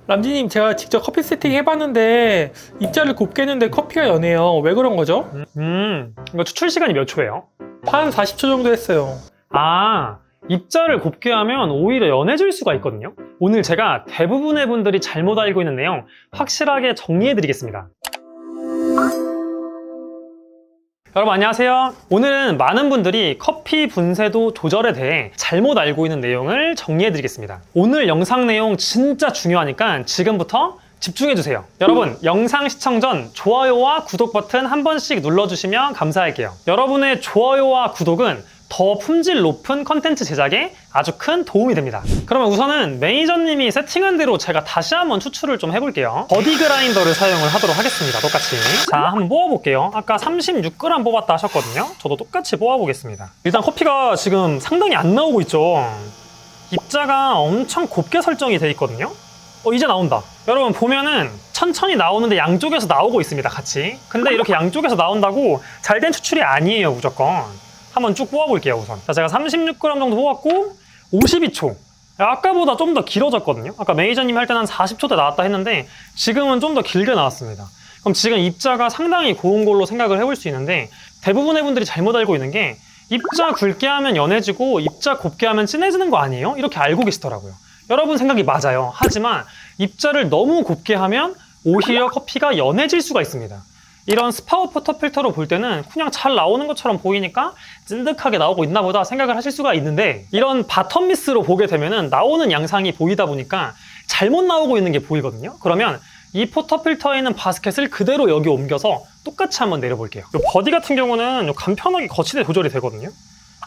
람지님, 제가 직접 커피 세팅 해봤는데 입자를 곱게 했는데 커피가 연해요. 왜 그런 거죠? 이거 추출 시간이 몇 초예요? 한 40초 정도 했어요. 아, 입자를 곱게 하면 오히려 연해질 수가 있거든요. 오늘 제가 대부분의 분들이 잘못 알고 있는 내용 확실하게 정리해드리겠습니다. 여러분 안녕하세요. 오늘은 많은 분들이 커피 분쇄도 조절에 대해 잘못 알고 있는 내용을 정리해드리겠습니다. 오늘 영상 내용 진짜 중요하니까 지금부터 집중해주세요. 여러분, 영상 시청 전 좋아요와 구독 버튼 한 번씩 눌러주시면 감사할게요. 여러분의 좋아요와 구독은 더 품질 높은 컨텐츠 제작에 아주 큰 도움이 됩니다. 그러면 우선은 매니저님이 세팅한 대로 제가 다시 한번 추출을 좀 해볼게요. 버디 그라인더를 사용을 하도록 하겠습니다. 똑같이. 자, 한번 뽑아볼게요. 아까 36g 뽑았다 하셨거든요. 저도 똑같이 뽑아보겠습니다. 일단 커피가 지금 상당히 안 나오고 있죠. 입자가 엄청 곱게 설정이 돼 있거든요. 이제 나온다. 여러분 보면은 천천히 나오는데 양쪽에서 나오고 있습니다. 같이. 근데 이렇게 양쪽에서 나온다고 잘된 추출이 아니에요. 무조건. 한번 쭉 뽑아볼게요. 우선. 자, 제가 36g 정도 뽑았고 52초. 아까보다 좀 더 길어졌거든요. 아까 매니저님 할 때는 한 40초대 나왔다 했는데 지금은 좀 더 길게 나왔습니다. 그럼 지금 입자가 상당히 고운 걸로 생각을 해볼 수 있는데, 대부분의 분들이 잘못 알고 있는 게 입자 굵게 하면 연해지고 입자 곱게 하면 진해지는 거 아니에요? 이렇게 알고 계시더라고요. 여러분 생각이 맞아요. 하지만 입자를 너무 곱게 하면 오히려 커피가 연해질 수가 있습니다. 이런 스파우 포터필터로 볼 때는 그냥 잘 나오는 것처럼 보이니까 찐득하게 나오고 있나 보다 생각을 하실 수가 있는데, 이런 바텀 미스로 보게 되면은 나오는 양상이 보이다 보니까 잘못 나오고 있는 게 보이거든요. 그러면 이 포터필터에 있는 바스켓을 그대로 여기 옮겨서 똑같이 한번 내려볼게요. 이 버디 같은 경우는 간편하게 거치대 조절이 되거든요.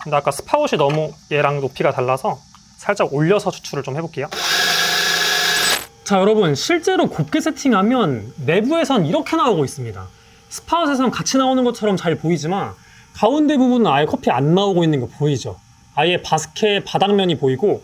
근데 아까 스파웃이 너무 얘랑 높이가 달라서 살짝 올려서 추출을 좀 해볼게요. 자, 여러분 실제로 곱게 세팅하면 내부에선 이렇게 나오고 있습니다. 스파웃에선 같이 나오는 것처럼 잘 보이지만 가운데 부분은 아예 커피 안 나오고 있는 거 보이죠? 아예 바스켓 바닥면이 보이고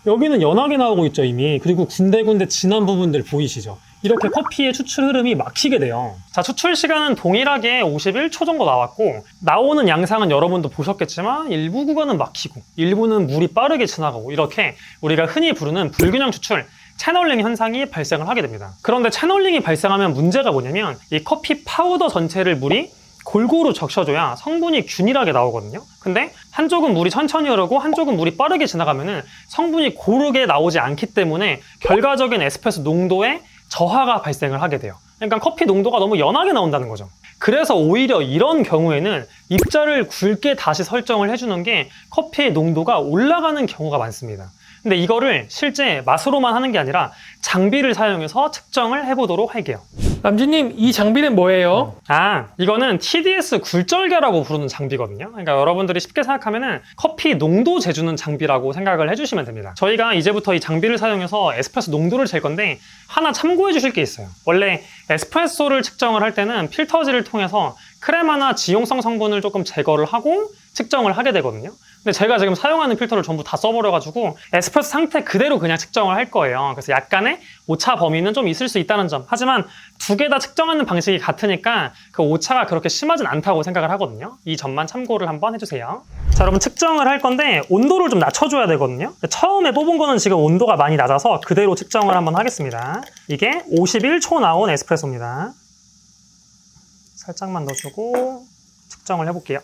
여기는 연하게 나오고 있죠 이미. 그리고 군데군데 진한 부분들 보이시죠? 이렇게 커피의 추출 흐름이 막히게 돼요. 자, 추출 시간은 동일하게 51초 정도 나왔고, 나오는 양상은 여러분도 보셨겠지만 일부 구간은 막히고 일부는 물이 빠르게 지나가고, 이렇게 우리가 흔히 부르는 불균형 추출, 채널링 현상이 발생을 하게 됩니다. 그런데 채널링이 발생하면 문제가 뭐냐면 이 커피 파우더 전체를 물이 골고루 적셔줘야 성분이 균일하게 나오거든요. 근데 한쪽은 물이 천천히 흐르고 한쪽은 물이 빠르게 지나가면은 성분이 고르게 나오지 않기 때문에 결과적인 에스프레소 농도에 저하가 발생을 하게 돼요. 그러니까 커피 농도가 너무 연하게 나온다는 거죠. 그래서 오히려 이런 경우에는 입자를 굵게 다시 설정을 해주는 게 커피의 농도가 올라가는 경우가 많습니다. 근데 이거를 실제 맛으로만 하는 게 아니라 장비를 사용해서 측정을 해보도록 할게요. 람지님, 이 장비는 뭐예요? 이거는 TDS 굴절계라고 부르는 장비거든요. 그러니까 여러분들이 쉽게 생각하면은 커피 농도 재주는 장비라고 생각을 해주시면 됩니다. 저희가 이제부터 이 장비를 사용해서 에스프레소 농도를 잴 건데, 하나 참고해 주실 게 있어요. 원래 에스프레소를 측정을 할 때는 필터지를 통해서 크레마나 지용성 성분을 조금 제거를 하고 측정을 하게 되거든요. 근데 제가 지금 사용하는 필터를 전부 다 써버려가지고 에스프레소 상태 그대로 그냥 측정을 할 거예요. 그래서 약간의 오차 범위는 좀 있을 수 있다는 점. 하지만 두 개 다 측정하는 방식이 같으니까 그 오차가 그렇게 심하진 않다고 생각을 하거든요. 이 점만 참고를 한번 해주세요. 자, 여러분 측정을 할 건데 온도를 좀 낮춰줘야 되거든요. 처음에 뽑은 거는 지금 온도가 많이 낮아서 그대로 측정을 한번 하겠습니다. 이게 51초 나온 에스프레소입니다. 살짝만 넣어주고 측정을 해볼게요.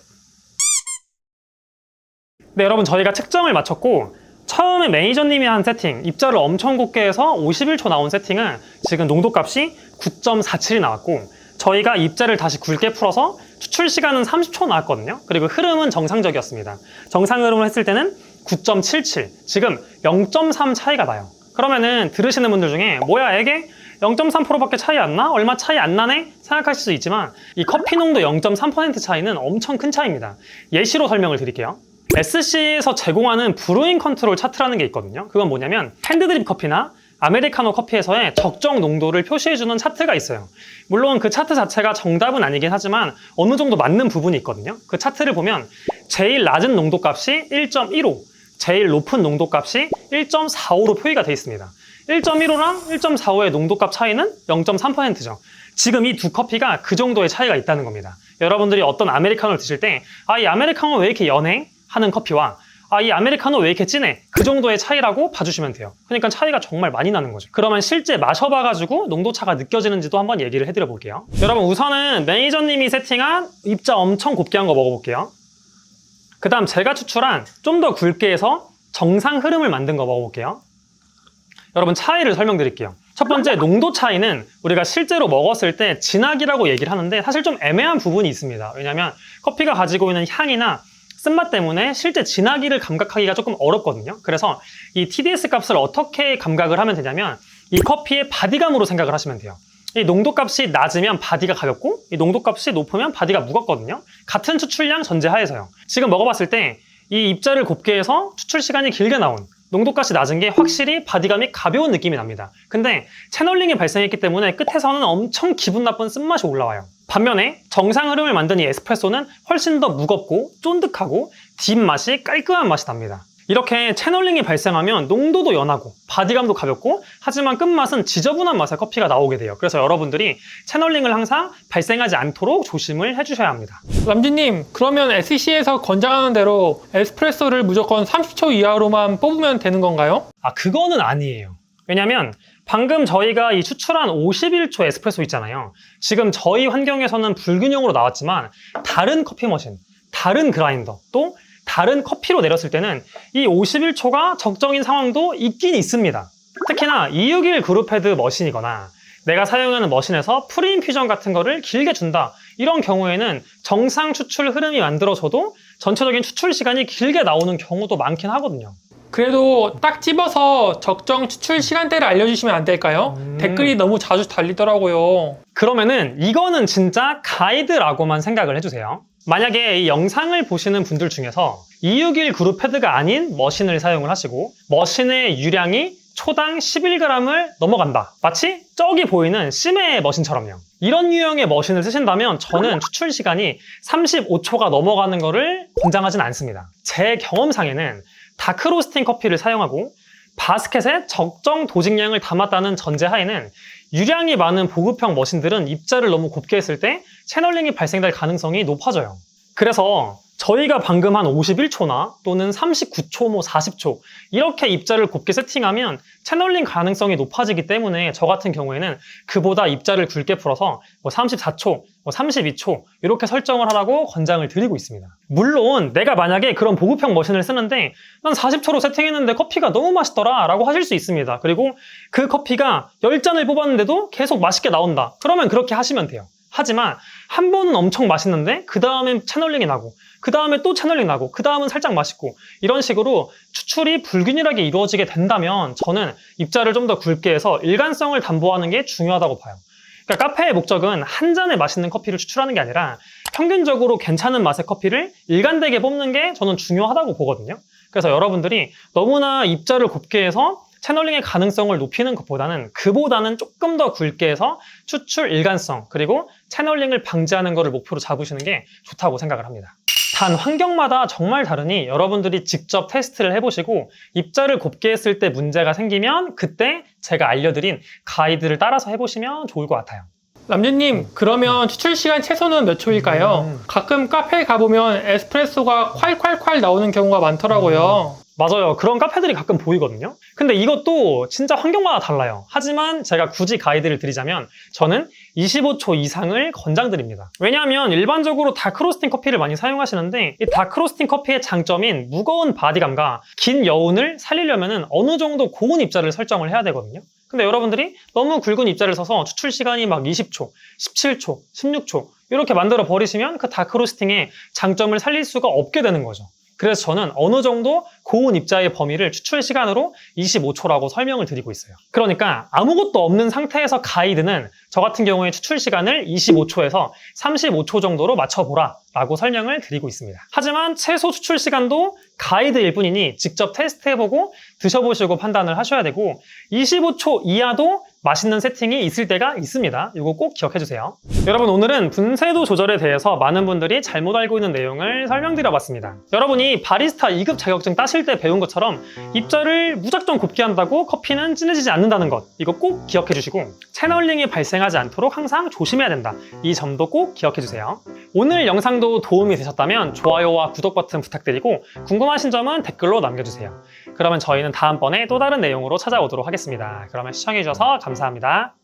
네, 여러분 저희가 측정을 마쳤고, 처음에 매니저님이 한 세팅, 입자를 엄청 곱게 해서 51초 나온 세팅은 지금 농도값이 9.47이 나왔고, 저희가 입자를 다시 굵게 풀어서 추출 시간은 30초 나왔거든요. 그리고 흐름은 정상적이었습니다. 정상 흐름을 했을 때는 9.77, 지금 0.3 차이가 나요. 그러면은 들으시는 분들 중에 뭐야 이게 0.3%밖에 차이 안 나? 얼마 차이 안 나네? 생각하실 수 있지만 이 커피 농도 0.3% 차이는 엄청 큰 차이입니다. 예시로 설명을 드릴게요. SC에서 제공하는 브루잉 컨트롤 차트라는 게 있거든요. 그건 뭐냐면 핸드드립 커피나 아메리카노 커피에서의 적정 농도를 표시해주는 차트가 있어요. 물론 그 차트 자체가 정답은 아니긴 하지만 어느 정도 맞는 부분이 있거든요. 그 차트를 보면 제일 낮은 농도값이 1.15, 제일 높은 농도값이 1.45로 표기가 되어 있습니다. 1.15랑 1.45의 농도값 차이는 0.3%죠. 지금 이 두 커피가 그 정도의 차이가 있다는 겁니다. 여러분들이 어떤 아메리카노를 드실 때 이 아메리카노 왜 이렇게 연해? 하는 커피와 아, 이 아메리카노 왜 이렇게 진해? 그 정도의 차이라고 봐주시면 돼요. 그러니까 차이가 정말 많이 나는 거죠. 그러면 실제 마셔봐가지고 농도차가 느껴지는지도 한번 얘기를 해드려 볼게요. 여러분 우선은 매니저님이 세팅한 입자 엄청 곱게 한 거 먹어볼게요. 그 다음 제가 추출한 좀 더 굵게 해서 정상 흐름을 만든 거 먹어볼게요. 여러분 차이를 설명드릴게요. 첫 번째 농도 차이는 우리가 실제로 먹었을 때 진하기라고 얘기를 하는데 사실 좀 애매한 부분이 있습니다. 왜냐하면 커피가 가지고 있는 향이나 쓴맛 때문에 실제 진하기를 감각하기가 조금 어렵거든요. 그래서 이 TDS 값을 어떻게 감각을 하면 되냐면 이 커피의 바디감으로 생각을 하시면 돼요. 이 농도값이 낮으면 바디가 가볍고 이 농도값이 높으면 바디가 무겁거든요. 같은 추출량 전제하에서요. 지금 먹어봤을 때 이 입자를 곱게 해서 추출 시간이 길게 나온 농도값이 낮은 게 확실히 바디감이 가벼운 느낌이 납니다. 근데 채널링이 발생했기 때문에 끝에서는 엄청 기분 나쁜 쓴맛이 올라와요. 반면에 정상 흐름을 만든 이 에스프레소는 훨씬 더 무겁고 쫀득하고 뒷맛이 깔끔한 맛이 납니다. 이렇게 채널링이 발생하면 농도도 연하고 바디감도 가볍고 하지만 끝맛은 지저분한 맛의 커피가 나오게 돼요. 그래서 여러분들이 채널링을 항상 발생하지 않도록 조심을 해주셔야 합니다. 람쥐님, 그러면 SC에서 권장하는 대로 에스프레소를 무조건 30초 이하로만 뽑으면 되는 건가요? 아, 그거는 아니에요. 왜냐면 방금 저희가 이 추출한 51초 에스프레소 있잖아요. 지금 저희 환경에서는 불균형으로 나왔지만 다른 커피 머신, 다른 그라인더, 또 다른 커피로 내렸을 때는 이 51초가 적정인 상황도 있긴 있습니다. 특히나 261 그룹헤드 머신이거나 내가 사용하는 머신에서 프리인퓨전 같은 거를 길게 준다. 이런 경우에는 정상 추출 흐름이 만들어져도 전체적인 추출 시간이 길게 나오는 경우도 많긴 하거든요. 그래도 딱 집어서 적정 추출 시간대를 알려주시면 안 될까요? 댓글이 너무 자주 달리더라고요. 그러면은 이거는 진짜 가이드라고만 생각을 해주세요. 만약에 이 영상을 보시는 분들 중에서 261 그룹 패드가 아닌 머신을 사용을 하시고 머신의 유량이 초당 11g을 넘어간다. 마치 저기 보이는 심해 머신처럼요. 이런 유형의 머신을 쓰신다면 저는 추출 시간이 35초가 넘어가는 거를 권장하진 않습니다. 제 경험상에는 다크로스팅 커피를 사용하고 바스켓에 적정 도직량을 담았다는 전제하에는 유량이 많은 보급형 머신들은 입자를 너무 곱게 했을 때 채널링이 발생될 가능성이 높아져요. 그래서 저희가 방금 한 51초나 또는 39초, 40초 이렇게 입자를 곱게 세팅하면 채널링 가능성이 높아지기 때문에 저 같은 경우에는 그보다 입자를 굵게 풀어서 34초, 32초 이렇게 설정을 하라고 권장을 드리고 있습니다. 물론 내가 만약에 그런 보급형 머신을 쓰는데 난 40초로 세팅했는데 커피가 너무 맛있더라 라고 하실 수 있습니다. 그리고 그 커피가 10잔을 뽑았는데도 계속 맛있게 나온다. 그러면 그렇게 하시면 돼요. 하지만 한 번은 엄청 맛있는데 그 다음엔 채널링이 나고 그 다음에 또 채널링 나고 그 다음은 살짝 맛있고 이런 식으로 추출이 불균일하게 이루어지게 된다면 저는 입자를 좀 더 굵게 해서 일관성을 담보하는 게 중요하다고 봐요. 그러니까 카페의 목적은 한 잔의 맛있는 커피를 추출하는 게 아니라 평균적으로 괜찮은 맛의 커피를 일관되게 뽑는 게 저는 중요하다고 보거든요. 그래서 여러분들이 너무나 입자를 곱게 해서 채널링의 가능성을 높이는 것보다는 그보다는 조금 더 굵게 해서 추출 일관성 그리고 채널링을 방지하는 것을 목표로 잡으시는 게 좋다고 생각을 합니다. 단 환경마다 정말 다르니 여러분들이 직접 테스트를 해보시고 입자를 곱게 했을 때 문제가 생기면 그때 제가 알려드린 가이드를 따라서 해보시면 좋을 것 같아요. 람쥐님, 그러면 추출 시간 최소는 몇 초일까요? 가끔 카페에 가보면 에스프레소가 콸콸콸 나오는 경우가 많더라고요. 맞아요. 그런 카페들이 가끔 보이거든요. 근데 이것도 진짜 환경마다 달라요. 하지만 제가 굳이 가이드를 드리자면 저는 25초 이상을 권장드립니다. 왜냐하면 일반적으로 다크로스팅 커피를 많이 사용하시는데 이 다크로스팅 커피의 장점인 무거운 바디감과 긴 여운을 살리려면 어느 정도 고운 입자를 설정을 해야 되거든요. 근데 여러분들이 너무 굵은 입자를 써서 추출 시간이 막 20초, 17초, 16초 이렇게 만들어 버리시면 그 다크로스팅의 장점을 살릴 수가 없게 되는 거죠. 그래서 저는 어느 정도 고운 입자의 범위를 추출 시간으로 25초라고 설명을 드리고 있어요. 그러니까 아무것도 없는 상태에서 가이드는 저 같은 경우에 추출 시간을 25초에서 35초 정도로 맞춰보라 라고 설명을 드리고 있습니다. 하지만 최소 추출 시간도 가이드일 뿐이니 직접 테스트해보고 드셔보시고 판단을 하셔야 되고 25초 이하도 맛있는 세팅이 있을 때가 있습니다. 이거 꼭 기억해주세요. 여러분, 오늘은 분쇄도 조절에 대해서 많은 분들이 잘못 알고 있는 내용을 설명드려봤습니다. 여러분이 바리스타 2급 자격증 따실 때 배운 것처럼 입자를 무작정 곱게 한다고 커피는 진해지지 않는다는 것, 이거 꼭 기억해 주시고 채널링이 발생하지 않도록 항상 조심해야 된다. 이 점도 꼭 기억해 주세요. 오늘 영상도 도움이 되셨다면 좋아요와 구독 버튼 부탁드리고 궁금하신 점은 댓글로 남겨주세요. 그러면 저희는 다음번에 또 다른 내용으로 찾아오도록 하겠습니다. 그러면 시청해 주셔서 감사합니다.